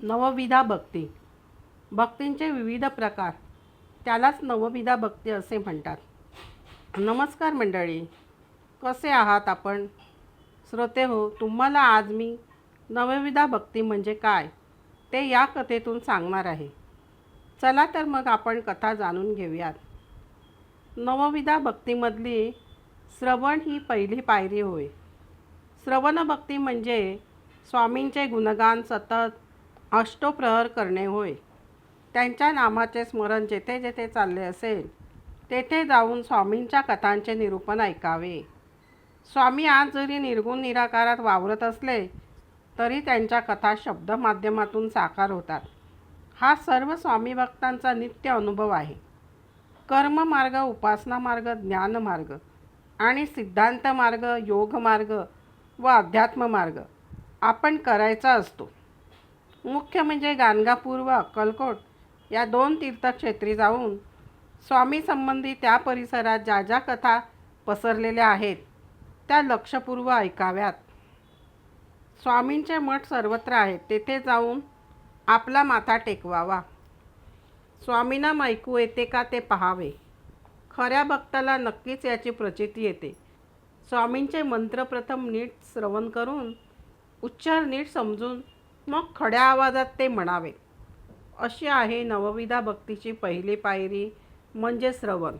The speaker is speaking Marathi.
नवविधा भक्ती. भक्तींचे विविध प्रकार, त्यालाच नवविधा भक्ती असे म्हणतात. नमस्कार मंडळी, कसे आहात आपण? श्रोते हो, तुम्हाला आज मी नवविधा भक्ती म्हणजे काय ते या कथेतून सांगणार आहे. चला तर मग आपण कथा जाणून घेऊयात. नवविधा भक्तीमधली श्रवण ही पहिली पायरी होय. श्रवण भक्ती म्हणजे स्वामींचे गुणगान सतत अष्टोप्रहर करणे होय. त्यांच्या नामाचे स्मरण जेथे जेथे चालले असेल तेथे जाऊन स्वामींच्या कथांचे निरूपण ऐकावे. स्वामी आज जरी निर्गुण निराकारात वावरत असले तरी त्यांच्या कथा शब्द माध्यमातून साकार होतात. हा सर्व स्वामी भक्तांचा नित्य अनुभव आहे. कर्म मार्ग, उपासना मार्ग, ज्ञान मार्ग आणि सिद्धांत मार्ग, योग मार्ग व अध्यात्म मार्ग आपण करायचा असतो. मुख्य म्हणजे गाणगापूर व अक्कलकोट या 2 तीर्थक्षेत्री जाऊन स्वामी संबंधी त्या परिसरात ज्या ज्या कथा पसरलेल्या आहेत त्या लक्षपूर्वक ऐकाव्यात. स्वामींचे मठ सर्वत्र आहेत, तेथे जाऊन आपला माथा टेकवावा. स्वामींना ऐकू येते का ते पाहावे. खऱ्या भक्ताला नक्कीच याची प्रचिती येते. स्वामींचे मंत्र प्रथम नीट श्रवण करून उच्चार नीट समजून मग खड्या आवाजात ते म्हणावे. अशी आहे नवविधा भक्तीची पहिली पायरी म्हणजे श्रवण.